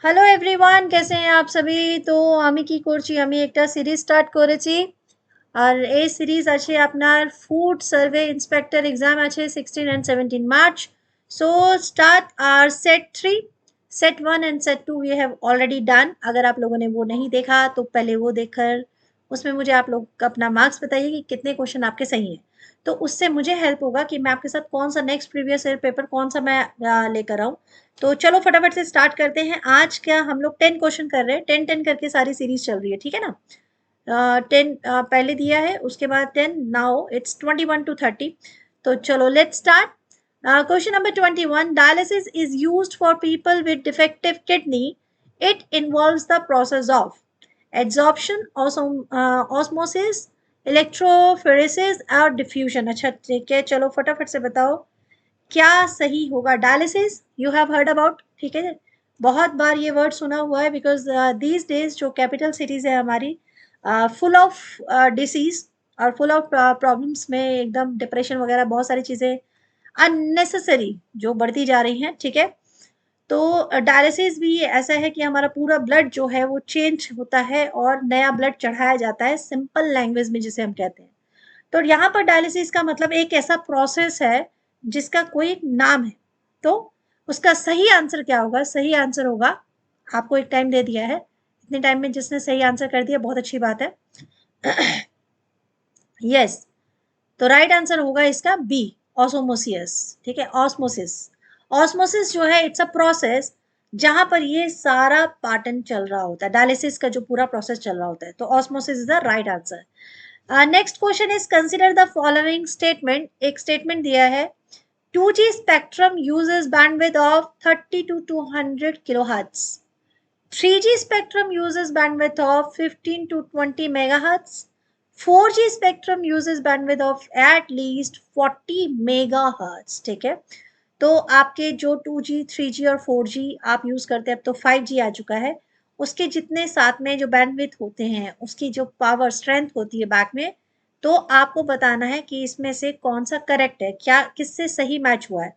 Hello everyone, कैसे हैं आप सभी। তো আমি কি করছি, আমি একটা সিরিজ স্টার্ট করেছি। আর এই সিরিজ আছে আপনার ফুড সার্ভে ইন্সপেক্টর एग्जाम আছে 16 and 17 March. So start our set 3, set 1 and set 2 we have already done. अगर आप लोगों ने वो नहीं देखा तो पहले वो देखकर उसमें मुझे आप लोग अपना मार्क्स बताइए कि कितने क्वेश्चन आपके सही हैं। तो उससे मुझे हेल्प होगा कि मैं आपके साथ कौन सा नेक्स्ट प्रीवियस ईयर पेपर कौन सा मैं लेकर आऊँ। तो चलो फटाफट से स्टार्ट करते हैं। आज क्या हम लोग 10 क्वेश्चन कर रहे हैं, 10-10 करके सारी सीरीज चल रही है, ठीक है ना। 10 पहले दिया है, उसके बाद 10, नाउ इट्स 21 to 30। तो चलो let's start. Question number 21, dialysis is used for people with defective kidney. It involves the process of adsorption, osmosis, electrophoresis और डिफ्यूजन। अच्छा ठीक है, चलो फटाफट से बताओ क्या सही होगा। Dialysis you have heard about, ठीक है, बहुत बार ये वर्ड सुना हुआ है बिकॉज दीज डेज जो कैपिटल सिटीज़ है हमारी फुल ऑफ डिसीज और फुल ऑफ प्रॉब्लम्स में, एकदम डिप्रेशन वगैरह बहुत सारी चीज़ें अननेसेसरी जो बढ़ती जा रही हैं, ठीक है। तो डायलिसिस भी ऐसा है कि हमारा पूरा ब्लड जो है वो चेंज होता है और नया ब्लड चढ़ाया जाता है, सिंपल लैंग्वेज में जिसे हम कहते हैं। तो यहाँ पर डायलिसिस का मतलब एक ऐसा प्रोसेस है जिसका कोई एक नाम है। तो उसका सही आंसर क्या होगा? सही आंसर होगा, आपको एक टाइम दे दिया है, इतने टाइम में जिसने सही आंसर कर दिया बहुत अच्छी बात है। यस, तो राइट आंसर होगा इसका बी, ऑसोमोसियस, ठीक है, ऑस्मोसिस। ऑस्मोसिस जो है इट्स अ प्रोसेस जहां पर ये सारा पैटर्न चल रहा होता है, डायलिसिस का जो पूरा प्रोसेस चल रहा होता है। तो osmosis is the right answer. Next question is consider the following statement. एक स्टेटमेंट दिया है, 2G spectrum uses bandwidth of 30 to 200 kilohertz. 3G spectrum uses bandwidth of 15 to 20 megahertz. 4G spectrum uses bandwidth of at least 40 megahertz, ठीक है। तो आपके जो 2G, 3G और 4G आप यूज करते हैं, अब तो 5G आ चुका है, उसके जितने साथ में जो बैंडविड्थ होते हैं, उसकी जो पावर स्ट्रेंथ होती है बैक में, तो आपको बताना है कि इसमें से कौन सा करेक्ट है, क्या किससे सही मैच हुआ है।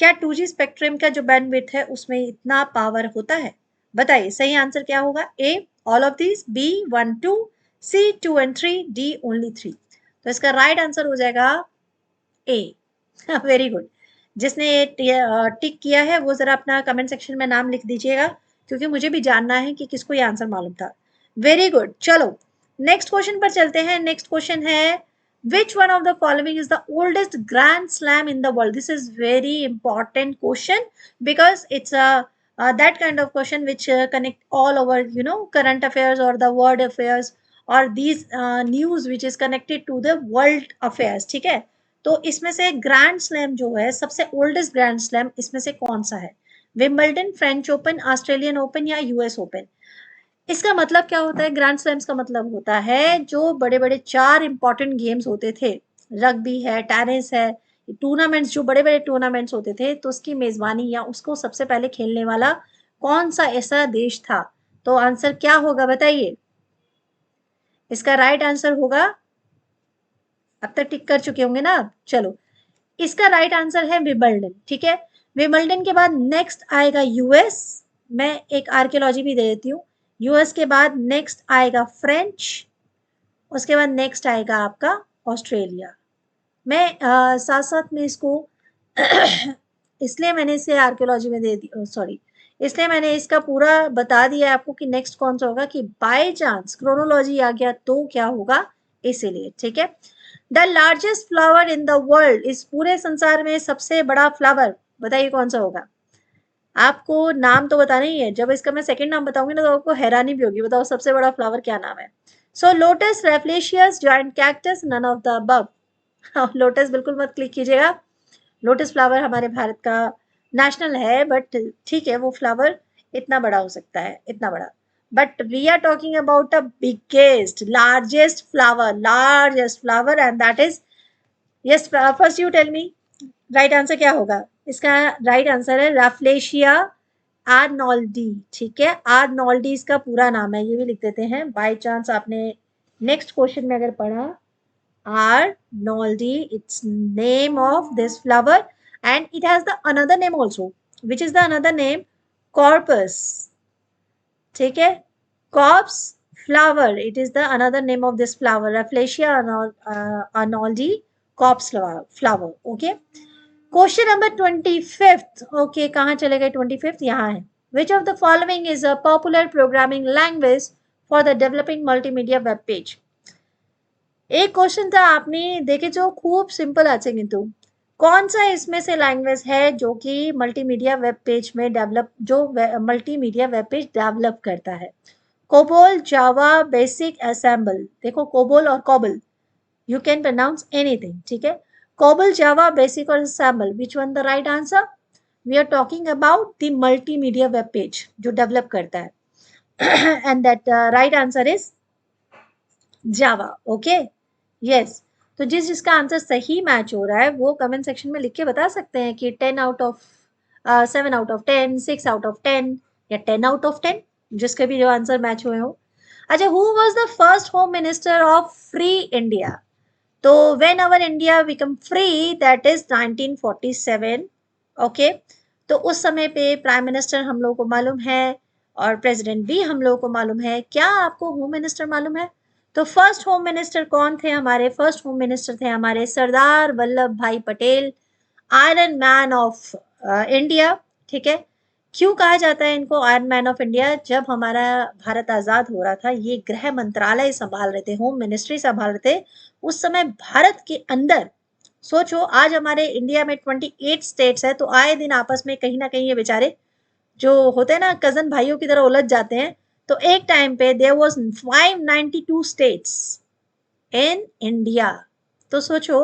क्या 2G स्पेक्ट्रम का जो बैंडविड्थ है उसमें इतना पावर होता है? बताइए सही आंसर क्या होगा। A all of this, B 1 2, C 2 and 3, D only 3। तो इसका राइट आंसर हो जाएगा ए। Very good. जिसने ये टिक किया है वो जरा अपना कमेंट सेक्शन में नाम लिख दीजिएगा, क्योंकि मुझे भी जानना है कि किसको ये आंसर मालूम था। Very good. चलो नेक्स्ट क्वेश्चन पर चलते हैं। नेक्स्ट क्वेश्चन है, which one of the following is the oldest grand slam in the world. This is very important question because it's that kind of question which connect all over, current affairs or the world affairs or these news which is connected to the world affairs, ठीक है। तो इसमें से grand slam जो है, सबसे oldest grand slam इसमें से कौन सा है? Wimbledon, French open, Australian open या यूएस ओपन? इसका मतलब क्या होता है? ग्रैंड स्लैम्स का मतलब होता है जो बड़े बड़े 4 इंपॉर्टेंट गेम्स होते थे, रग्बी है, टेनिस है, टूर्नामेंट्स, जो बड़े बड़े टूर्नामेंट्स होते थे, तो उसकी मेजबानी या उसको सबसे पहले खेलने वाला कौन सा ऐसा देश था? तो आंसर क्या होगा बताइए। इसका राइट आंसर होगा, अब तक टिक कर चुके होंगे ना आप। चलो, इसका राइट आंसर है विंबलडन, ठीक है। विंबलडन के बाद नेक्स्ट आएगा यूएस। मैं एक आर्कियोलॉजी भी दे देती हूँ। यूएस के बाद नेक्स्ट आएगा फ्रेंच, उसके बाद नेक्स्ट आएगा आपका ऑस्ट्रेलिया। मैं साथ साथ में इसको इसलिए मैंने इसे आर्कियोलॉजी में दे दी, सॉरी, इसलिए मैंने इसका पूरा बता दिया आपको कि नेक्स्ट कौन सा होगा, कि बाय चांस क्रोनोलॉजी आ गया तो क्या होगा, इसीलिए, ठीक है। The largest flower in the world, इस पूरे संसार में सबसे बड़ा फ्लावर बताइए कौन सा होगा। आपको नाम तो बताना ही है, जब इसका मैं सेकंड नाम बताऊंगी ना तो आपको हैरानी भी होगी। बताओ सबसे बड़ा फ्लावर क्या नाम है। So lotus, Rafflesia, giant cactus, none of the above. Lotus बिल्कुल मत क्लिक कीजिएगा। लोटस फ्लावर हमारे भारत का नेशनल है, बट ठीक है वो फ्लावर इतना बड़ा हो सकता है, इतना बड़ा, but we are talking about the biggest, largest flower and that is, yes, first you tell me right answer क्या होगा। इसका राइट आंसर है राफ्लेशिया आर्नोल्डी, ठीक है। आर्नोल्डी इसका पूरा नाम है, ये भी लिख देते हैं बाय चांस आपने नेक्स्ट क्वेश्चन में अगर पढ़ा। Arnoldi, it's name of this flower and it has the another name also, which is the another name, corpus, ठीक है, corpse flower, it is the another name of this flower, Rafflesia Arnoldi corpse flower. Okay, question number 25th। Okay, कहाँ चले गए 25th? यहाँ है। Which of the following is a popular programming language for the developing multimedia web page? एक question था आपने देखे जो खूब सिंपल আছে কিন্তু, कौन सा इसमें से लैंग्वेज है जो कि मल्टीमीडिया वेब पेज में डेवलप, जो मल्टीमीडिया वेब पेज डेवलप करता है? COBOL, Java, BASIC, assemble. देखो कोबोल और COBOL, you can pronounce anything, ठीक है। कोबल, जावा, बेसिक और assemble, which one the right answer? We are talking about the multimedia web page जो develop करता है and that right answer is Java. Okay, yes. तो जिस जिसका answer सही मैच हो रहा है वो कमेंट सेक्शन में लिख के बता सकते हैं कि 10 out of 7 out of 10, 6 out of 10 या 10 आउट ऑफ 10, जिसके भी जो आंसर मैच हुए हो। अच्छा, who was the first home minister of free India? तो when our India become free, that is 1947। Okay, तो उस समय पे प्राइम मिनिस्टर हम लोगों को मालूम है और प्रेसिडेंट भी हम लोगों को मालूम है। क्या आपको होम मिनिस्टर मालूम है? तो फर्स्ट होम मिनिस्टर कौन थे हमारे? फर्स्ट होम मिनिस्टर थे हमारे सरदार वल्लभ भाई Patel, iron man of India. ठीक है, क्यों कहा जाता है इनको आयरन मैन ऑफ इंडिया? जब हमारा भारत आजाद हो रहा था, ये गृह मंत्रालय संभाल रहे थे, होम मिनिस्ट्री संभाल रहे थे उस समय भारत के अंदर। सोचो, आज हमारे इंडिया में 28 स्टेट्स है, तो आए दिन आपस में कहीं ना कहीं ये बेचारे जो होते हैं ना कजन भाइयों की तरह उलझ जाते हैं। तो एक टाइम पे there was 592 states in India. तो सोचो,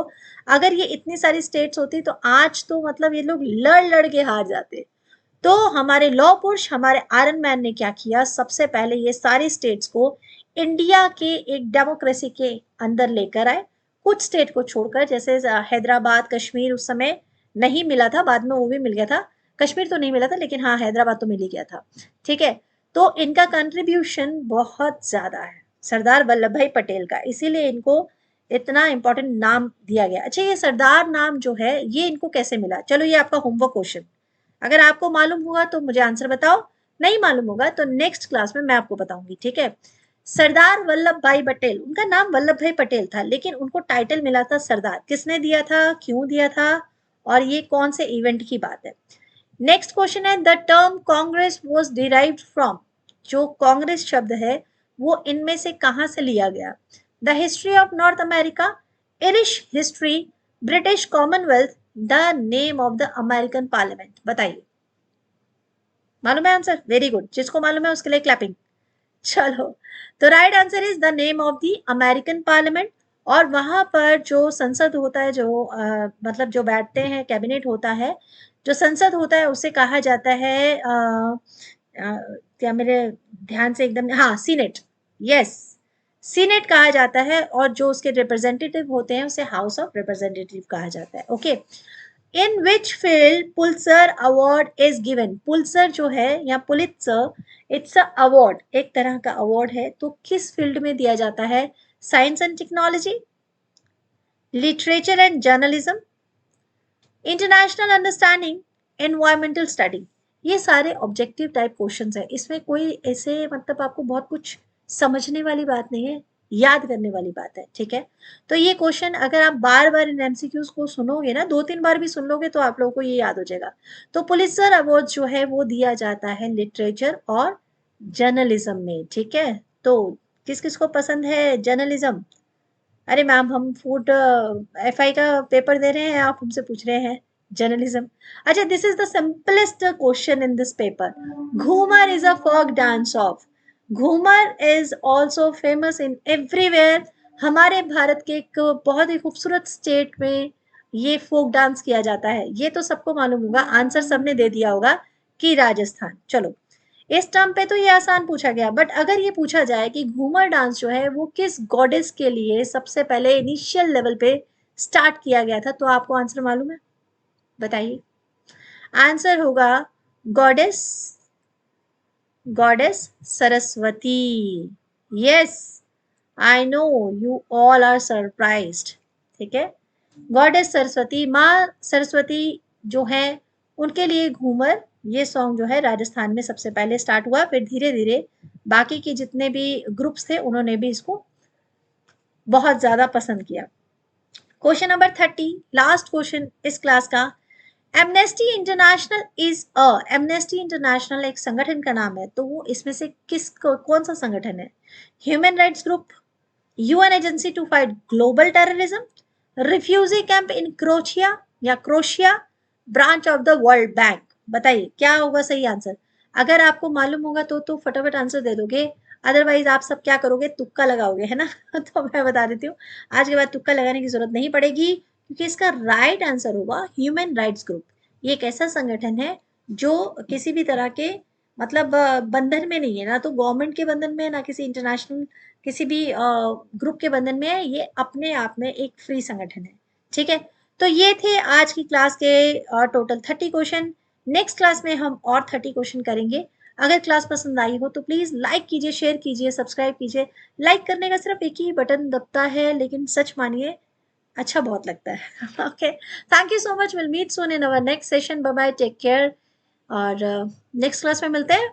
अगर ये इतनी सारी स्टेट्स होती तो आज तो मतलब ये लोग लड़ लड़ के हार जाते। तो हमारे लौ पुरुष, हमारे आयरन मैन ने क्या किया? सबसे पहले ये सारी स्टेट्स को इंडिया के एक डेमोक्रेसी के अंदर लेकर आए, कुछ स्टेट को छोड़कर। जैसे हैदराबाद, कश्मीर उस समय नहीं मिला था, बाद में वो भी मिल गया था। कश्मीर तो नहीं मिला था, लेकिन हाँ हैदराबाद तो मिल ही गया था। ठीक है, तो इनका कंट्रीब्यूशन बहुत ज्यादा है सरदार वल्लभ भाई पटेल का, इसीलिए इनको इतना इंपॉर्टेंट नाम दिया गया। अच्छा, ये सरदार नाम जो है ये इनको कैसे मिला? चलो, ये आपका होमवर्क क्वेश्चन, अगर आपको मालूम हुआ तो मुझे आंसर बताओ, नहीं मालूम होगा तो नेक्स्ट क्लास में मैं आपको बताऊंगी। ठीक है, सरदार वल्लभ भाई पटेल, उनका नाम वल्लभ भाई पटेल था, लेकिन उनको टाइटल मिला था सरदार। किसने दिया था, क्यों दिया था, और ये कौन से इवेंट की बात है? नेक्स्ट क्वेश्चन है, the term Congress was derived from, जो कांग्रेस शब्द है वो इनमें से कहां से लिया गया? The history of north America, Irish history, British Commonwealth, the name of the American parliament. बताइए, मालूम है आंसर? वेरी गुड, जिसको मालूम है उसके लिए क्लैपिंग। चलो, तो right answer is the name of the American parliament. और वहां पर जो संसद होता है, जो मतलब जो बैठते हैं, कैबिनेट होता है, जो संसद होता है उसे कहा जाता है क्या मेरे ध्यान से एकदम, हाँ सीनेट। यस, सीनेट कहा जाता है, और जो उसके रिप्रेजेंटेटिव होते हैं उसे हाउस ऑफ रिप्रेजेंटेटिव कहा जाता है। Okay, in which field Pulitzer award is given? Pulitzer जो है या पुलित्जर, इट्स अ अवार्ड, एक तरह का अवार्ड है, तो किस फील्ड में दिया जाता है? Science and technology, literature and journalism, international understanding, environmental study. ये सारे ऑब्जेक्टिव टाइप क्वेश्चंस है, इसमें कोई ऐसे मतलब आपको बहुत कुछ समझने वाली बात नहीं है, याद करने वाली बात है। ठीक है, तो ये क्वेश्चन अगर आप बार बार इन एमसीक्यूज को सुनोगे ना, 2-3 बार भी सुन लोगे तो आप लोगों को ये याद हो जाएगा। तो पुलित्जर अवार्ड जो है वो दिया जाता है लिटरेचर और जर्नलिज्म में। ठीक है, तो किस किस को पसंद है जर्नलिज्म? अरे मैम, हम फूड एफआई का पेपर दे रहे हैं, आप हमसे पूछ रहे हैं जर्नलिज्म। अच्छा, this is the simplest question in this paper. Ghoomar is a folk dance of, Ghoomar is also famous in everywhere. हमारे भारत के एक बहुत ही खूबसूरत स्टेट में ये फोक डांस किया जाता है, ये तो सबको मालूम होगा, आंसर सबने दे दिया होगा कि राजस्थान। चलो, इस टर्म पे तो ये आसान पूछा गया, बट अगर ये पूछा जाए कि घूमर डांस जो है वो किस गॉडेस के लिए सबसे पहले इनिशियल लेवल पे स्टार्ट किया गया था, तो आपको आंसर मालूम है? बताइए, आंसर होगा goddess, goddess Saraswati. Yes, I know you all are surprised. ठीक है, गॉडेस सरस्वती, माँ सरस्वती जो है, उनके लिए घूमर ये सॉन्ग जो है राजस्थान में सबसे पहले स्टार्ट हुआ, फिर धीरे धीरे बाकी के जितने भी ग्रुप्स थे उन्होंने भी इसको बहुत ज्यादा पसंद किया। क्वेश्चन नंबर 30, लास्ट क्वेश्चन इस क्लास का। Amnesty international is a, amnesty international एक संगठन का नाम है, तो वो इसमें से कौन सा संगठन है? Human rights group, UN agency to fight global terrorism, refugee camp in Croatia या Croatia, branch of the world bank. बताइए क्या होगा सही आंसर? अगर आपको मालूम होगा तो फटाफट आंसर दे दोगे, अदरवाइज आप सब क्या करोगे, तुक्का लगाओगे, है ना? तो मैं बता देती हूँ, आज के बाद तुक्का लगाने की जरूरत नहीं पड़ेगी, क्योंकि इसका राइट आंसर होगा ह्यूमन राइट्स ग्रुप। ये एक ऐसा संगठन है जो किसी भी तरह के मतलब बंधन में नहीं है, ना तो गवर्नमेंट के बंधन में, ना किसी इंटरनेशनल किसी भी ग्रुप के बंधन में है। ये अपने आप में एक फ्री संगठन है। ठीक है, तो ये थे आज की क्लास के टोटल 30 क्वेश्चन। नेक्स्ट क्लास में हम और 30 क्वेश्चन करेंगे। अगर क्लास पसंद आई हो तो प्लीज लाइक कीजिए, शेयर कीजिए, सब्सक्राइब कीजिए। लाइक करने का सिर्फ एक ही बटन दबता है, लेकिन सच मानिए अच्छा बहुत लगता है। Okay, thank you so much, will meet soon in our next session. Bye bye, take care, और नेक्स्ट क्लास में मिलते हैं।